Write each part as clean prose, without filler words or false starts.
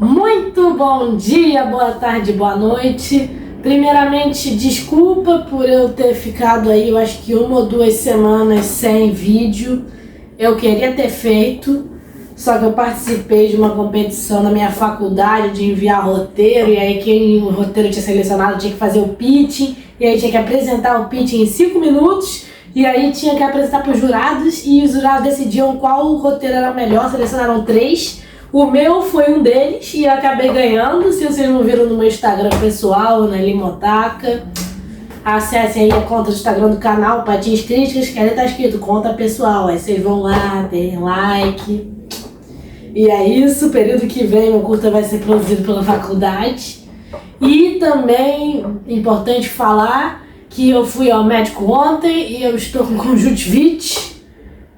Muito bom dia, boa tarde, boa noite. Primeiramente, desculpa por eu ter ficado aí, eu acho que 1 ou 2 semanas sem vídeo. Eu queria ter feito, só que eu participei de uma competição na minha faculdade de enviar roteiro, e aí quem o roteiro tinha selecionado tinha que fazer o pitching, e aí tinha que apresentar o pitching em 5 minutos, e aí tinha que apresentar para os jurados, e os jurados decidiam qual roteiro era melhor, selecionaram 3. O meu foi um deles e eu acabei ganhando. Se vocês não viram no meu Instagram pessoal, na Limotaka, acessem aí a conta do Instagram do canal, Patinhas Críticas, que ali tá escrito conta pessoal. Aí vocês vão lá, deem like. E é isso, período que vem meu curta vai ser produzido pela faculdade. E também, importante falar que eu fui ao médico ontem e eu estou com conjuntivite.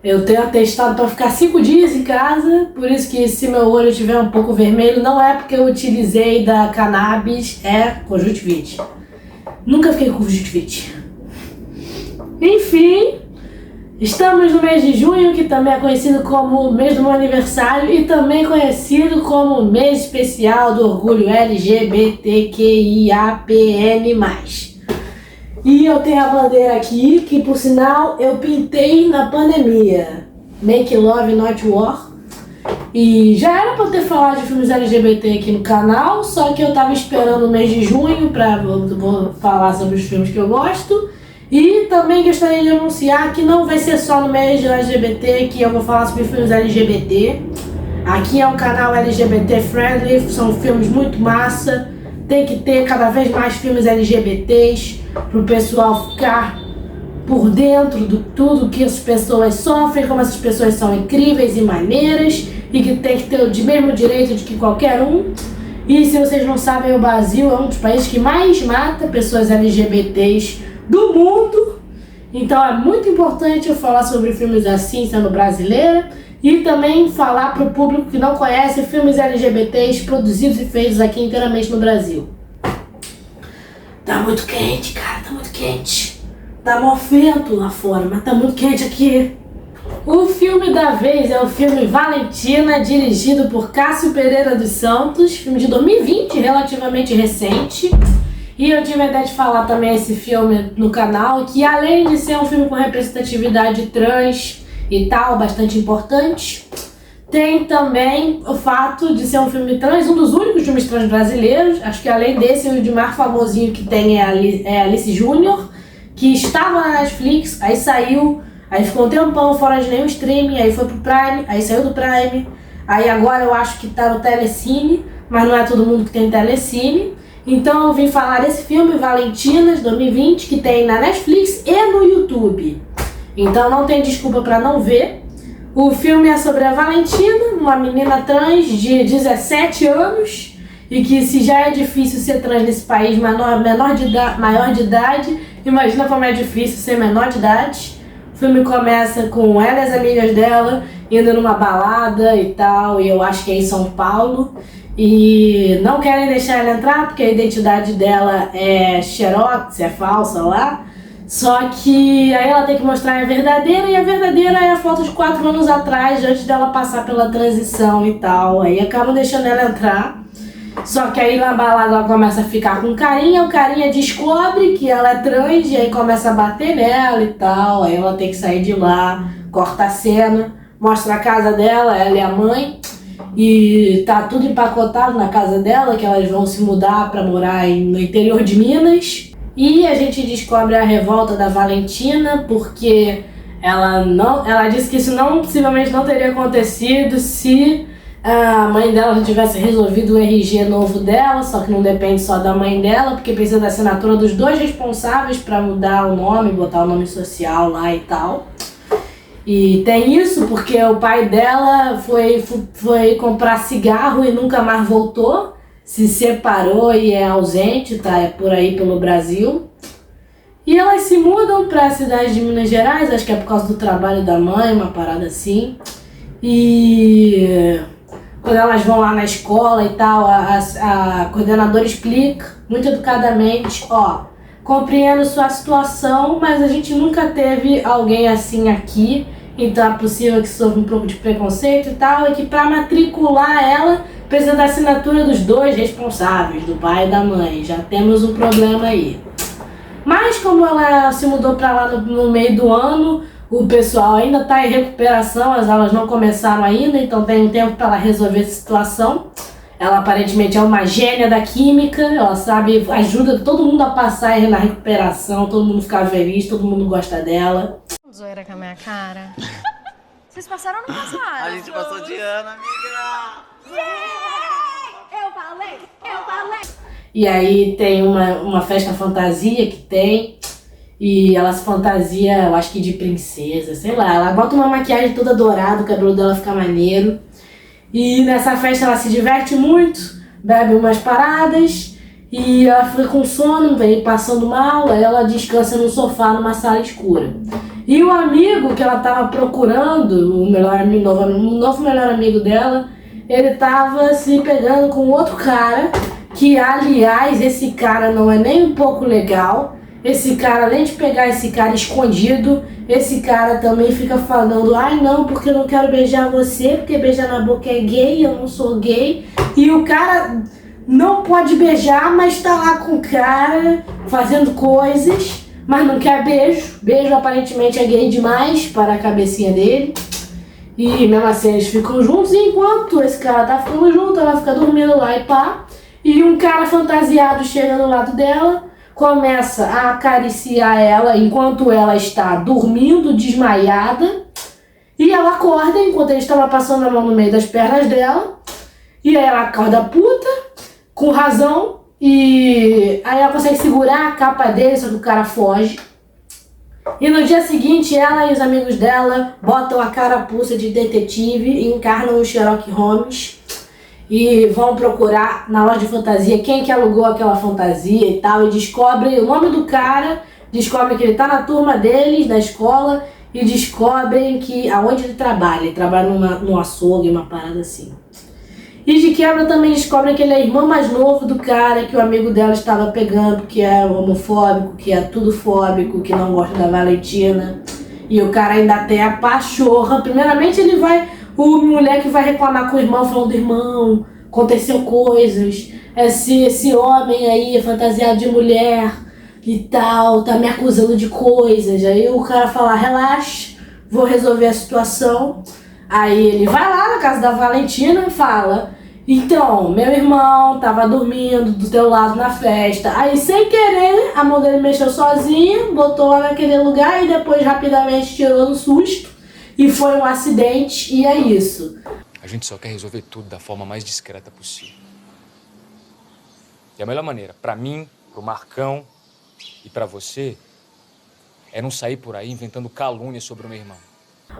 Eu tenho atestado para ficar 5 dias em casa, por isso que se meu olho estiver um pouco vermelho, não é porque eu utilizei da cannabis, é conjuntivite. Nunca fiquei com conjuntivite. Enfim, estamos no mês de junho, que também é conhecido como o mês do meu aniversário e também conhecido como o mês especial do orgulho LGBTQIAPN+. E eu tenho a bandeira aqui, que por sinal eu pintei na pandemia. Make Love Not War. E já era pra eu ter falado de filmes LGBT aqui no canal, só que eu tava esperando o mês de junho pra vou falar sobre os filmes que eu gosto. E também gostaria de anunciar que não vai ser só no mês de LGBT que eu vou falar sobre filmes LGBT. Aqui é um canal LGBT friendly, são filmes muito massa. Tem que ter cada vez mais filmes LGBTs para o pessoal ficar por dentro de tudo que as pessoas sofrem, como essas pessoas são incríveis e maneiras e que tem que ter o mesmo direito de que qualquer um. E se vocês não sabem, o Brasil é um dos países que mais mata pessoas LGBTs do mundo. Então é muito importante eu falar sobre filmes assim, sendo brasileira, e também falar para o público que não conhece filmes LGBTs produzidos e feitos aqui inteiramente no Brasil. Tá muito quente, cara, tá muito quente. Tá mó vento lá fora, mas tá muito quente aqui. O filme da vez é o filme Valentina, dirigido por Cássio Pereira dos Santos, filme de 2020, relativamente recente. E eu tive a ideia de falar também esse filme no canal, que além de ser um filme com representatividade trans e tal, bastante importante, tem também o fato de ser um filme trans, um dos únicos filmes trans brasileiros. Acho que além desse, o de mais famosinho que tem é Alice Júnior, que estava na Netflix, aí saiu, aí ficou um tempão fora de nenhum streaming, aí foi pro Prime, aí saiu do Prime, aí agora eu acho que tá no Telecine, mas não é todo mundo que tem Telecine. Então eu vim falar desse filme, Valentina, de 2020, que tem na Netflix e no YouTube. Então não tem desculpa para não ver. O filme é sobre a Valentina, uma menina trans de 17 anos, e que se já é difícil ser trans nesse país maior de idade, imagina como é difícil ser menor de idade. O filme começa com ela e as amigas dela indo numa balada e tal, e eu acho que é em São Paulo, e não querem deixar ela entrar porque a identidade dela é xerox, é falsa lá. Só que aí ela tem que mostrar a verdadeira, e a verdadeira é a foto de 4 anos atrás, antes dela passar pela transição e tal. Aí acabam deixando ela entrar. Só que aí na balada ela começa a ficar com o carinha descobre que ela é trans e aí começa a bater nela e tal. Aí ela tem que sair de lá, corta a cena, mostra a casa dela, ela e a mãe. E tá tudo empacotado na casa dela, que elas vão se mudar pra morar no interior de Minas. E a gente descobre a revolta da Valentina, porque ela disse que isso possivelmente não teria acontecido se a mãe dela já tivesse resolvido o RG novo dela, só que não depende só da mãe dela, porque precisa da assinatura dos 2 responsáveis para mudar o nome, botar o nome social lá e tal. E tem isso porque o pai dela foi comprar cigarro e nunca mais voltou. Se separou e é ausente, tá? É por aí pelo Brasil. E elas se mudam para a cidade de Minas Gerais, acho que é por causa do trabalho da mãe, uma parada assim. E quando elas vão lá na escola e tal, a coordenadora explica muito educadamente, compreendo sua situação, mas a gente nunca teve alguém assim aqui, então é possível que sofra um pouco de preconceito e tal, e que para matricular ela precisa da assinatura dos dois responsáveis, do pai e da mãe. Já temos um problema aí. Mas como ela se mudou pra lá no meio do ano, o pessoal ainda tá em recuperação, as aulas não começaram ainda, então tem um tempo para ela resolver essa situação. Ela aparentemente é uma gênia da química, ela sabe, ajuda todo mundo a passar na recuperação, todo mundo ficar feliz, todo mundo gosta dela. Zoeira com a minha cara. Vocês passaram ou não passaram? A gente passou de ano, amiga! Eu falei! E aí tem uma festa fantasia que tem, e ela se fantasia, eu acho que de princesa, sei lá. Ela bota uma maquiagem toda dourada, o cabelo dela fica maneiro. E nessa festa ela se diverte muito, bebe umas paradas, e ela fica com sono, vem passando mal, aí ela descansa no sofá numa sala escura. E o amigo que ela tava procurando, o novo melhor amigo dela, ele tava se pegando com outro cara, que aliás esse cara não é nem um pouco legal. Esse cara, além de pegar esse cara escondido, esse cara também fica falando: ai não, porque eu não quero beijar você, porque beijar na boca é gay, eu não sou gay. E o cara não pode beijar, mas tá lá com o cara, fazendo coisas, mas não quer beijo. Beijo aparentemente é gay demais para a cabecinha dele. E mesmo assim eles ficam juntos, e enquanto esse cara tá ficando junto, ela fica dormindo lá e pá. E um cara fantasiado chega do lado dela, começa a acariciar ela enquanto ela está dormindo, desmaiada. E ela acorda enquanto ele estava passando a mão no meio das pernas dela. E aí ela acorda puta, com razão. E aí ela consegue segurar a capa dele, só que o cara foge. E no dia seguinte ela e os amigos dela botam a carapuça de detetive e encarnam o Sherlock Holmes. E vão procurar na loja de fantasia quem que alugou aquela fantasia e tal, e descobrem o nome do cara, descobrem que ele tá na turma deles, da escola, e descobrem que aonde ele trabalha num açougue, uma parada assim. E de quebra também descobrem que ele é irmão mais novo do cara que o amigo dela estava pegando, que é homofóbico, que é tudofóbico, que não gosta da Valentina. E o cara ainda tem a pachorra. Primeiramente o moleque vai reclamar com o irmão, falando: irmão, aconteceu coisas, esse homem aí fantasiado de mulher e tal, tá me acusando de coisas. Aí o cara fala: relaxa, vou resolver a situação. Aí ele vai lá na casa da Valentina e fala: então, meu irmão tava dormindo do teu lado na festa. Aí, sem querer, a mão dele mexeu sozinha, botou lá naquele lugar e depois rapidamente tirou no susto. E foi um acidente, e é isso. A gente só quer resolver tudo da forma mais discreta possível. E a melhor maneira, pra mim, pro Marcão e pra você, é não sair por aí inventando calúnias sobre o meu irmão.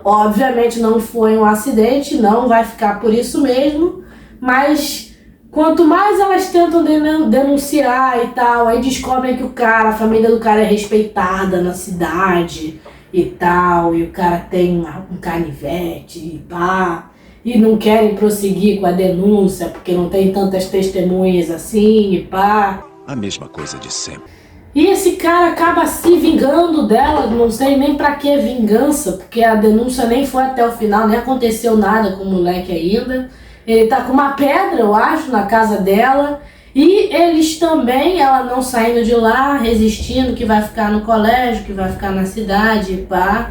Obviamente não foi um acidente, não vai ficar por isso mesmo, mas quanto mais elas tentam denunciar e tal, aí descobrem que a família do cara é respeitada na cidade e tal, e o cara tem um canivete e pá, e não querem prosseguir com a denúncia porque não tem tantas testemunhas assim e pá. A mesma coisa de sempre. E esse cara acaba se vingando dela, não sei nem pra que vingança, porque a denúncia nem foi até o final, nem aconteceu nada com o moleque ainda. Ele tá com uma pedra, eu acho, na casa dela. E eles também, ela não saindo de lá, resistindo que vai ficar no colégio, que vai ficar na cidade, pá.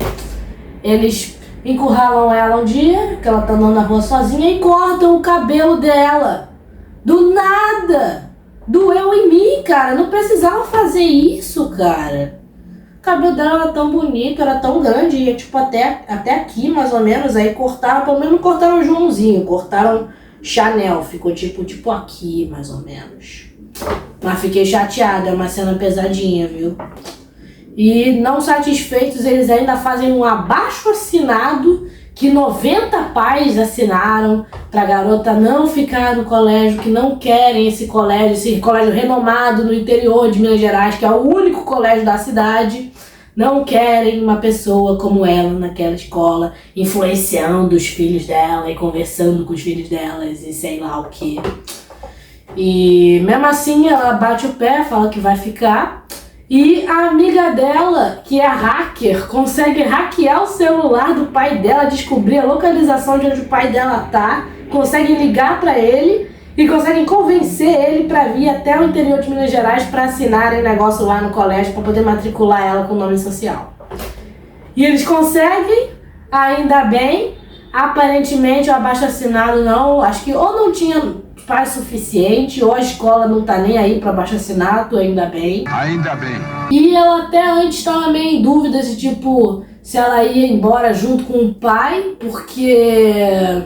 Eles encurralam ela um dia, que ela tá andando na rua sozinha, e cortam o cabelo dela. Do nada! Doeu em mim, cara. Não precisava fazer isso, cara. O cabelo dela era tão bonito, era tão grande, ia tipo até aqui, mais ou menos. Aí cortaram, pelo menos não cortaram o Joãozinho, cortaram Chanel, ficou tipo aqui, mais ou menos. Mas fiquei chateada, é uma cena pesadinha, viu? E não satisfeitos, eles ainda fazem um abaixo-assinado que 90 pais assinaram pra garota não ficar no colégio, que não querem esse colégio renomado no interior de Minas Gerais, que é o único colégio da cidade. Não querem uma pessoa como ela naquela escola, influenciando os filhos dela e conversando com os filhos delas e sei lá o que. E mesmo assim ela bate o pé, fala que vai ficar. E a amiga dela, que é hacker, consegue hackear o celular do pai dela, descobrir a localização de onde o pai dela tá, conseguem ligar pra ele e conseguem convencer ele pra vir até o interior de Minas Gerais pra assinarem negócio lá no colégio pra poder matricular ela com nome social. E eles conseguem, ainda bem. Aparentemente o abaixo-assinado não, acho que ou não tinha paz suficiente, ou a escola não tá nem aí pra abaixo-assinado, ainda bem. Ainda bem. E ela até antes estava meio em dúvida de tipo, se ela ia embora junto com o pai, porque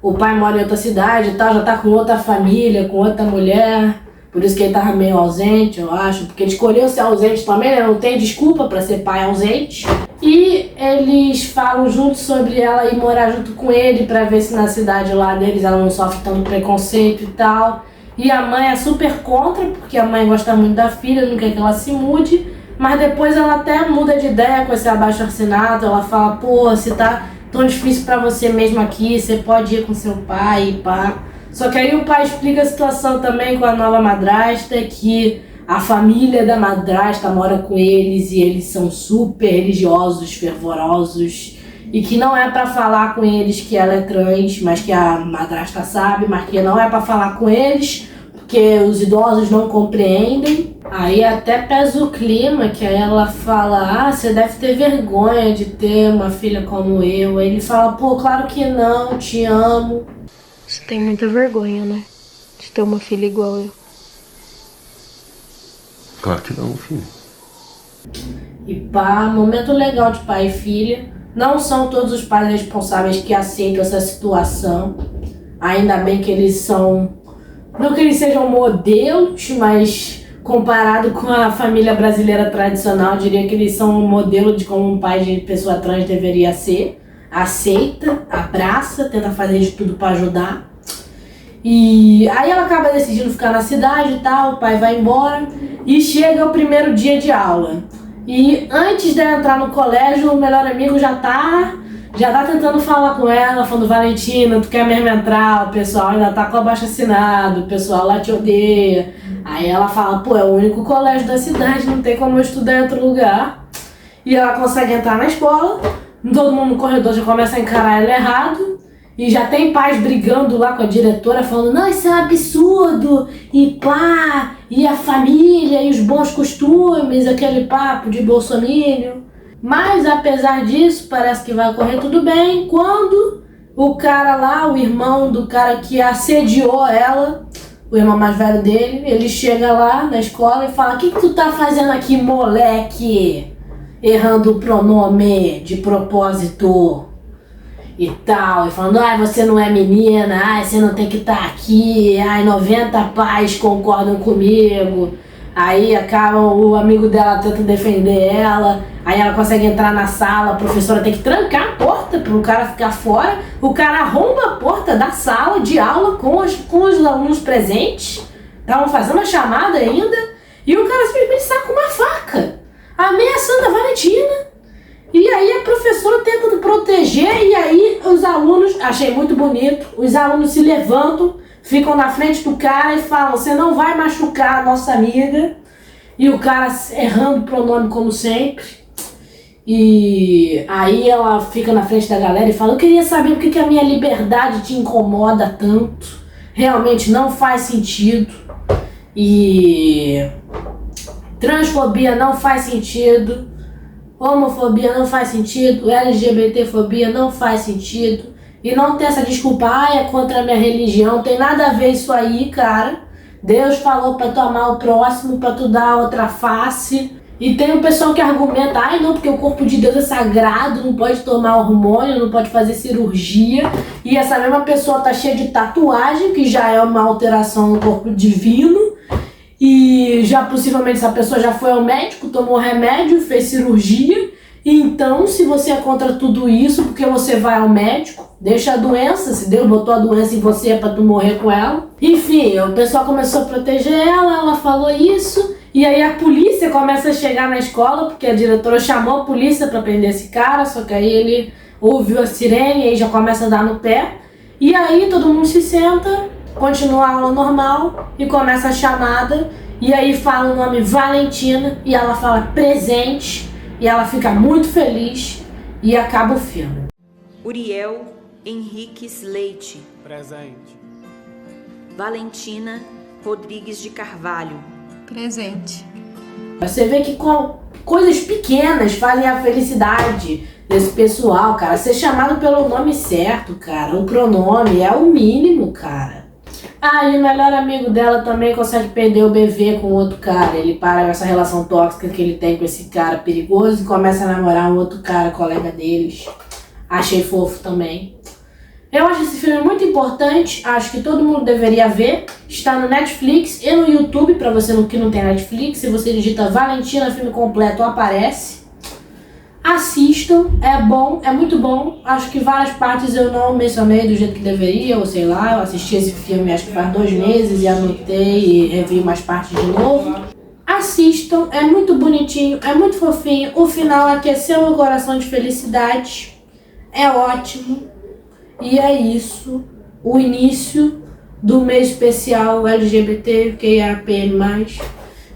o pai mora em outra cidade e tal, já tá com outra família, com outra mulher, por isso que ele tava meio ausente, eu acho, porque ele escolheu ser ausente também, né? Não tem desculpa pra ser pai ausente. E eles falam junto sobre ela ir morar junto com ele pra ver se na cidade lá deles ela não sofre tanto preconceito e tal. E a mãe é super contra, porque a mãe gosta muito da filha, não quer que ela se mude. Mas depois ela até muda de ideia com esse abaixo-assinado. Ela fala, pô, se tá tão difícil pra você mesmo aqui, você pode ir com seu pai e pá. Só que aí o pai explica a situação também com a nova madrasta, que a família da madrasta mora com eles e eles são super religiosos, fervorosos, e que não é pra falar com eles que ela é trans, mas que a madrasta sabe, mas que não é pra falar com eles porque os idosos não compreendem. Aí até pesa o clima, que aí ela fala, ah, você deve ter vergonha de ter uma filha como eu. Aí ele fala, pô, claro que não, te amo. Você tem muita vergonha, né? De ter uma filha igual eu. Claro que não, filho. E pá, momento legal de pai e filha. Não são todos os pais responsáveis que aceitam essa situação. Ainda bem que eles são... Não que eles sejam modelos, mas comparado com a família brasileira tradicional, eu diria que eles são um modelo de como um pai de pessoa trans deveria ser. Aceita, abraça, tenta fazer de tudo pra ajudar. E aí ela acaba decidindo ficar na cidade e tal, o pai vai embora e chega o primeiro dia de aula. E antes de ela entrar no colégio, o melhor amigo já tá tentando falar com ela, falando, Valentina, tu quer mesmo entrar? O pessoal ainda tá com abaixo-assinado, o pessoal lá te odeia. Aí ela fala, pô, é o único colégio da cidade, não tem como eu estudar em outro lugar. E ela consegue entrar na escola, todo mundo no corredor já começa a encarar ela errado. E já tem pais brigando lá com a diretora, falando, não, isso é um absurdo, e pá, e a família, e os bons costumes, aquele papo de bolsominion. Mas, apesar disso, parece que vai correr tudo bem, quando o cara lá, o irmão do cara que assediou ela, o irmão mais velho dele, ele chega lá na escola e fala, o que tu tá fazendo aqui, moleque? Errando o pronome de propósito. E tal, e falando, ai, você não é menina, ai, você não tem que estar aqui, ai, 90 pais concordam comigo. Aí acaba o amigo dela tenta defender ela, aí ela consegue entrar na sala, a professora tem que trancar a porta para o cara ficar fora, o cara arromba a porta da sala de aula com os alunos presentes, estavam fazendo a chamada ainda, e o cara simplesmente está com uma faca, ameaçando a Valentina. E aí a professora tenta proteger, e aí os alunos, achei muito bonito, os alunos se levantam, ficam na frente do cara e falam, você não vai machucar a nossa amiga. E o cara errando o pronome como sempre. E aí ela fica na frente da galera e fala, eu queria saber por que a minha liberdade te incomoda tanto. Realmente não faz sentido. E transfobia não faz sentido. Homofobia não faz sentido, LGBTfobia não faz sentido. E não tem essa desculpa, é contra a minha religião, tem nada a ver isso aí, cara. Deus falou pra tu amar o próximo, pra tu dar outra face. E tem um pessoal que argumenta, não, porque o corpo de Deus é sagrado, não pode tomar hormônio, não pode fazer cirurgia. E essa mesma pessoa tá cheia de tatuagem, que já é uma alteração no corpo divino. E já possivelmente essa pessoa já foi ao médico, tomou remédio, fez cirurgia. Então, se você é contra tudo isso, porque você vai ao médico, deixa a doença, se Deus botou a doença em você é pra tu morrer com ela. Enfim, o pessoal começou a proteger ela falou isso. E aí a polícia começa a chegar na escola, porque a diretora chamou a polícia pra prender esse cara, só que aí ele ouviu a sirene e aí já começa a dar no pé. E aí todo mundo se senta, continua a aula normal e começa a chamada. E aí fala o nome Valentina e ela fala presente e ela fica muito feliz e acaba o filme. Uriel Henriques Leite. Presente. Valentina Rodrigues de Carvalho. Presente. Você vê que com coisas pequenas fazem a felicidade desse pessoal, cara. Ser chamado pelo nome certo, cara. O pronome é o mínimo, cara. Ah, e o melhor amigo dela também consegue perder o bebê com outro cara. Ele para com essa relação tóxica que ele tem com esse cara perigoso e começa a namorar um outro cara, colega deles. Achei fofo também. Eu acho esse filme muito importante, acho que todo mundo deveria ver. Está no Netflix e no YouTube, pra você que não tem Netflix. Se você digita Valentina Filme Completo, aparece. Assistam, é bom, é muito bom. Acho que várias partes eu não mencionei do jeito que deveria, ou sei lá. Eu assisti esse filme acho que faz 2 meses e anotei e revi umas partes de novo. Assistam, é muito bonitinho, é muito fofinho. O final aqueceu meu coração de felicidade. É ótimo. E é isso, o início do mês especial LGBTQIAPN+,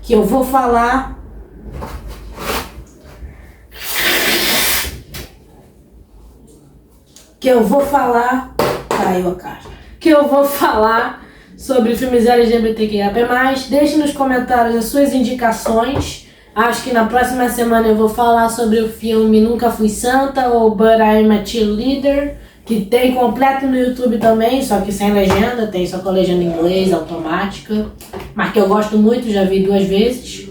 que eu vou falar caiu a caixa, que eu vou falar sobre filmes LGBTQIAP+. Deixe nos comentários as suas indicações. Acho que na próxima semana eu vou falar sobre o filme Nunca Fui Santa ou But I'm a Cheerleader, que tem completo no YouTube também, só que sem legenda, tem só com a legenda em inglês, automática, mas que eu gosto muito, já vi 2 vezes.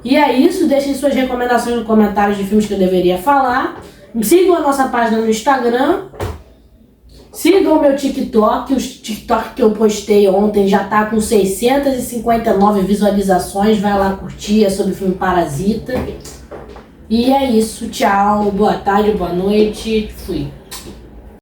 E é isso, deixem suas recomendações nos comentários de filmes que eu deveria falar. Sigam a nossa página no Instagram. Sigam o meu TikTok, o TikTok que eu postei ontem já tá com 659 visualizações, vai lá curtir, é sobre o filme Parasita. E é isso, tchau, boa tarde, boa noite, fui.